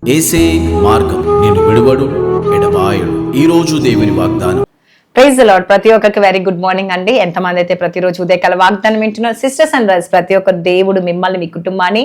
యేసే మార్గం, నేను విడువడు ఎడబాయడు. ఈ రోజు దేవుని వాగ్దానం. Praise the Lord. ప్రతి ఒక్కరికి వెరీ గుడ్ మార్నింగ్ అండి. ఎంతమంది అయితే ప్రతిరోజు ఉదయకాల వాగ్దానం వింటున్నారు సిస్టర్స్ అండ్ బ్రదర్స్, ప్రతి ఒక్క దేవుడు మిమ్మల్ని మీ కుటుంబాన్ని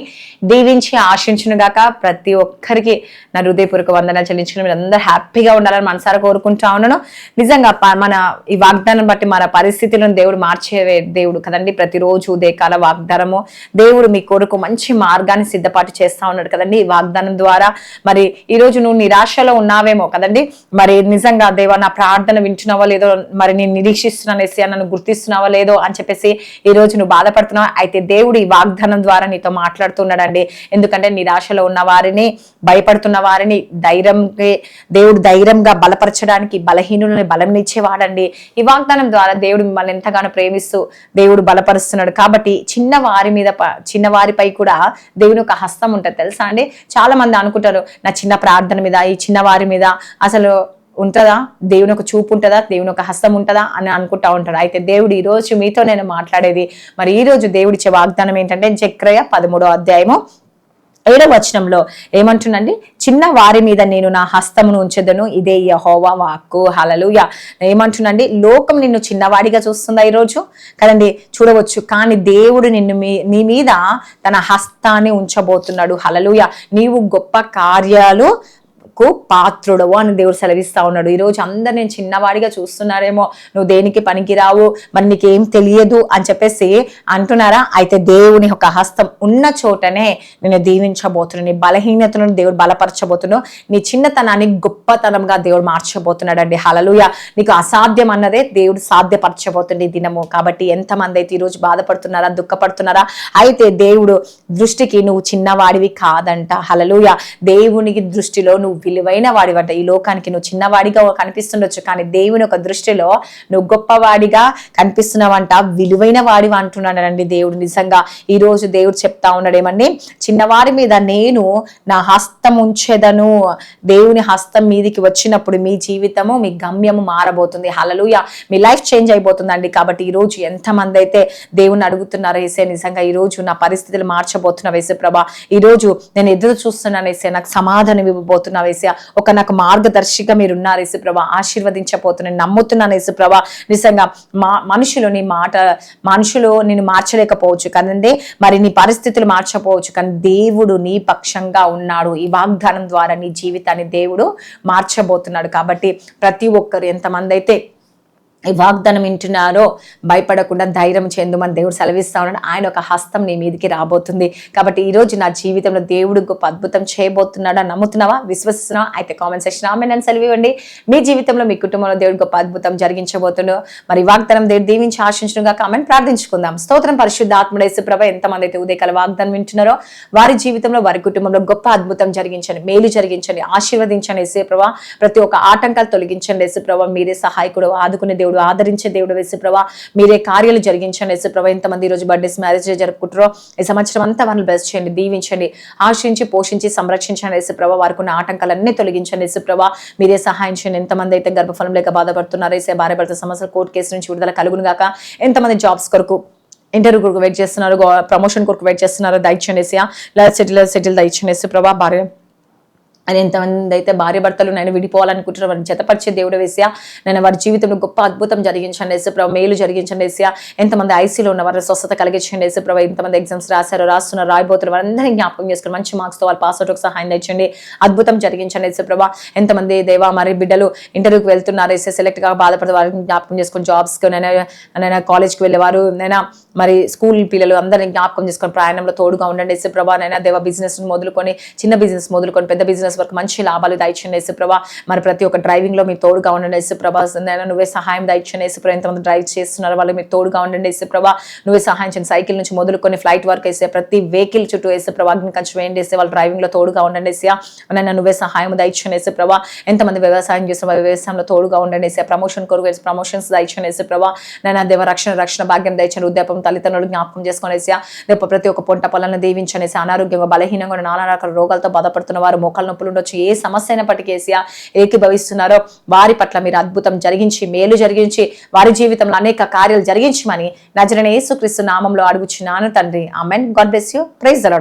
దీవించి ఆశించును గాక. ప్రతి ఒక్కరికి నా హృదయపూర్వక వందనాలు చెల్లించుకుని మీరు అందరూ హ్యాపీగా ఉండాలని మనసారా కోరుకుంటా ఉన్నాను. నిజంగా మన ఈ వాగ్దానం బట్టి మన పరిస్థితులను దేవుడు మార్చే దేవుడు కదండి. ప్రతిరోజు ఉదయకాల వాగ్దానము దేవుడు మీ కొరకు మంచి మార్గాన్ని సిద్ధపాటు చేస్తా ఉన్నాడు కదండి. ఈ వాగ్దానం ద్వారా మరి ఈ రోజు నువ్వు నిరాశలో ఉన్నావేమో కదండి. మరి నిజంగా దేవా నా ప్రార్థన వింటున్నావా లేదో, మరి నేను నిరీక్షిస్తున్నాను ఏసయ్యా, నన్ను గుర్తిస్తున్నావా లేదో అని చెప్పేసి ఈ రోజు నువ్వు బాధపడుతున్నావు. అయితే దేవుడు ఈ వాగ్దానం ద్వారా నీతో మాట్లాడుతున్నాడండి. ఎందుకంటే నిరాశలో ఉన్న వారిని, భయపడుతున్న వారిని దేవుడు ధైర్యంగా బలపరచడానికి, బలహీనులని బలంనిచ్చేవాడండి. ఈ వాగ్దానం ద్వారా దేవుడు మిమ్మల్ని ఎంతగానో ప్రేమిస్తూ దేవుడు బలపరుస్తున్నాడు. కాబట్టి చిన్నవారిపై కూడా దేవుని ఒక హస్తం ఉంటుంది తెలుసా అండి. చాలా మంది అనుకుంటారు నా చిన్న ప్రార్థన మీద, ఈ చిన్నవారి మీద అసలు ఉంటుందా, దేవుని ఒక చూపు ఉంటుందా, దేవుని ఒక హస్తం ఉంటుందా అని అనుకుంటా ఉంటాడు. అయితే దేవుడు ఈ రోజు మీతో నేను మాట్లాడేది, మరి ఈ రోజు దేవుడిచ్చే వాగ్దానం ఏంటంటే జెకర్యా 13వ అధ్యాయము 7వ వచనంలో ఏమంటుందండి, చిన్న వారి మీద నేను నా హస్తమును ఉంచెదను, ఇదే యెహోవా వాక్కు. హల్లెలూయా. ఏమంటుందండి, లోకం నిన్ను చిన్నవాడిగా చూస్తుందా ఈరోజు కదండి, చూడవచ్చు. కానీ దేవుడు నీ మీద తన హస్తాన్ని ఉంచబోతున్నాడు. హల్లెలూయా. నీవు గొప్ప కార్యాలు పాత్రుడవు అని దేవుడు సెలవిస్తా ఉన్నాడు. ఈరోజు అందరు నేను చిన్నవాడిగా చూస్తున్నారేమో, నువ్వు దేనికి పనికిరావు, మరి నీకేం తెలియదు అని చెప్పేసి అంటున్నారా. అయితే దేవుని ఒక హస్తం ఉన్న చోటనే నేను దీవించబోతున్నాను. నీ బలహీనతలను దేవుడు బలపరచబోతున్నావు. నీ చిన్నతనాన్ని గొప్పతనంగా దేవుడు మార్చబోతున్నాడు అండి. హల్లెలూయా. నీకు అసాధ్యం అన్నదే దేవుడు సాధ్యపరచబోతుంది ఈ దినము. కాబట్టి ఎంతమంది అయితే ఈరోజు బాధపడుతున్నారా, దుఃఖపడుతున్నారా, అయితే దేవుడు దృష్టికి నువ్వు చిన్నవాడివి కాదంట. హల్లెలూయా. దేవునికి దృష్టిలో నువ్వు విలువైన వాడివంట. ఈ లోకానికి నువ్వు చిన్నవాడిగా కనిపిస్తుండొచ్చు, కానీ దేవుని ఒక దృష్టిలో నువ్వు గొప్పవాడిగా కనిపిస్తున్నావంట, విలువైన వాడివి అంటున్నాడండి దేవుడు. నిజంగా ఈ రోజు దేవుడు చెప్తా ఉన్నాడు ఏమండి, చిన్నవారి మీద నేను నా హస్తం ఉంచెదను. దేవుని హస్తం మీదికి వచ్చినప్పుడు మీ జీవితము, మీ గమ్యము మారబోతుంది. హల్లెలూయా. మీ లైఫ్ చేంజ్ అయిపోతుందండి. కాబట్టి ఈ రోజు ఎంతమంది అయితే దేవుని అడుగుతున్నారు, ఏసే నిజంగా ఈ రోజు నా పరిస్థితులు మార్చబోతున్నా వేసే ప్రభా, ఈ రోజు నేను ఎదురు చూస్తున్నాను ఏసే, నాకు సమాధానం ఇవ్వబోతున్నా వేసే, ఒక నాకు మార్గదర్శిగా మీరు ఉన్నారు యేసు ప్రభా, ఆశీర్వదించబోతున్నాను, నమ్ముతున్నాను యేసు ప్రభా. నిజంగా మనుషులు నిన్ను మార్చలేకపోవచ్చు కదండి, మరి నీ పరిస్థితులు మార్చకపోవచ్చు, కానీ దేవుడు నీ పక్షంగా ఉన్నాడు. ఈ వాగ్దానం ద్వారా నీ జీవితాన్ని దేవుడు మార్చబోతున్నాడు. కాబట్టి ప్రతి ఒక్కరు ఎంతమంది అయితే ఈ వాగ్దానం వింటున్నారో భయపడకుండా ధైర్యం చెందుమని దేవుడు సెలవిస్తా ఉన్నాడు. ఆయన ఒక హస్తం నీ మీదకి రాబోతుంది. కాబట్టి ఈ రోజు నా జీవితంలో దేవుడు గొప్ప అద్భుతం చేయబోతున్నాడా, నమ్ముతున్నావా, విశ్వసిస్తున్నావా? అయితే కామెంట్ సెక్షన్ ఆమేన్ సెలవివ్వండి. మీ జీవితంలో, మీ కుటుంబంలో దేవుడు గొప్ప అద్భుతం జరిగించబోతున్నాడు. మరి వాగ్దానం దేవుడు దీవించి ఆశించుగా కామెంట్ ప్రార్థించుకుందాం. స్తోత్రం పరిశుద్ధ ఆత్ముడు యేసు ప్రభా. ఎంతమంది అయితే ఉదయకాల వాగ్దానం వింటున్నారో వారి జీవితంలో, వారి కుటుంబంలో గొప్ప అద్భుతం జరిగించండి, మేలు జరిగించండి, ఆశీర్వదించండి యేసు ప్రభా. ప్రతి ఒక్క ఆటంకాలు తొలగించండి యేసు ప్రభా. మీరే సహాయకుడు, ఆదుకునే దేవుడు, ఆదరించే దేవుడు యేసు ప్రభా. మీరే కార్యాలు జరిగించండి యేసు ప్రభా. ఎంతమంది ఈరోజు బర్త్డేస్, మ్యారేజ్ జరుపుకుంటారో ఈ సంవత్సరం అంతా వారిని బ్లెస్ చేయండి, దీవించండి, ఆశించి పోషించి సంరక్షించండి యేసు ప్రభా. వారికి ఉన్న ఆటంకాలన్నీ తొలగించండి యేసు ప్రభా. మీరే సహాయం చేయండి. ఎంతమంది అయితే గర్భఫలం లేక బాధపడుతున్నారు యేసే, భార్య భర్త సమస్యలు, కోర్టు కేసు నుంచి విడుదల కలుగును గాక. ఎంతమంది జాబ్స్ కొరకు, ఇంటర్వ్యూ కొరకు వెయిట్ చేస్తున్నారు, ప్రమోషన్ కొరకు వెయిట్ చేస్తున్నారు, దయచేయండి యేసయ్యా. సెటిల్ దయచేయండి యేసు ప్రభా. భార్య అని ఎంతమంది అయితే భార్య భర్తలు నేను విడిపోవాలనుకుంటున్నారు, వారిని జతపరిచే దేవుడు వేసా, నేను వారి జీవితంలో గొప్ప అద్భుతం జరిగించండి యేసుప్రభ, మేలు జరిగించండి యేసయ్యా. ఎంతమంది ఐసీలో ఉన్న వారి స్వస్థత కలిగించండి యేసుప్రభ. ఎంతమంది ఎగ్జామ్స్ రాస్తున్నారు, రాయబోతున్నారు, వారందరినీ జ్ఞాపకం చేసుకుని మంచి మార్క్స్తో వాళ్ళ పాస్ అవుట్ సహాయం తెచ్చండి, అద్భుతం జరిగించండి యేసుప్రభ. ఎంతమంది దేవా మరి బిడ్డలు ఇంటర్వ్యూకి వెళ్తున్నారు యేసే, సెలెక్ట్ గా బాధపడే వారిని జ్ఞాపకం చేసుకుని, జాబ్స్కి నైనా కాలేజ్కి వెళ్ళేవారు, నైనా మరి స్కూల్ పిల్లలు అందరినీ జ్ఞాపకం చేసుకొని ప్రయాణంలో తోడుగా ఉండండి యేసుప్రభ. నైనా దేవా బిజినెస్ మొదలుకొని, చిన్న బిజినెస్ మొదలుకొని పెద్ద బిజినెస్ వరకు మంచి లాభాలు దయచేయండి యేసుప్రభ. మరి ప్రతి ఒక్క డ్రైవింగ్ లో మీరు తోడుగా ఉండండి యేసుప్రభ. నువ్వే సహాయం దయచేయండి యేసుప్రభ. ఎంతమంది డ్రైవ్ చేస్తున్నారు వాళ్ళు మీరు తోడుగా ఉండండి యేసుప్రభ. నువ్వే సహాయం చేయండి. సైకిల్ నుంచి మొదలుకొని ఫ్లైట్ వరకు వేసే ప్రతి వెహికల్ చుట్టూ యేసుప్రభ అగ్ని కంచె వేయండి యేసే, వాళ్ళు డ్రైవింగ్ లో తోడుగా ఉండండి యేసయ్యా. నువ్వే సహాయం దయచేయండి యేసుప్రభ. ఎంతమంది వ్యవసాయం చేస్తున్న వ్యవసాయంలో తోడుగా ఉండండి యేసయ్యా. ప్రమోషన్ కొరకు ప్రమోషన్స్ దయచేయండి యేసుప్రభ. నైనా దేవ రక్షణ భాగ్యం దయచేయండి. వృద్ధాప్యం తల్లిదండ్రులు జ్ఞాపకం చేసుకొని యేసయ్యా. రేపు ప్రతి ఒక్క పొంట పొలాలను దీవించండి యేసయ్యా. అనారోగ్యంగా బలహీనంగా నానా రకాల రోగాలతో బాధపడుతున్న వారు, మోకాళ్ళ నొప్పులు ఉండొచ్చు, ఏ సమస్య అయినప్పటికీ యేసయ్యా ఏకీభవిస్తున్నారో వారి పట్ల మీరు అద్భుతం జరిగించి, మేలు జరిగించి, వారి జీవితంలో అనేక కార్యాలు జరిగించమని నజరేయుడైన యేసుక్రీస్తు నామంలో అడుగుచున్నాను తండ్రి. ఆమేన్. God bless you. Praise the lord.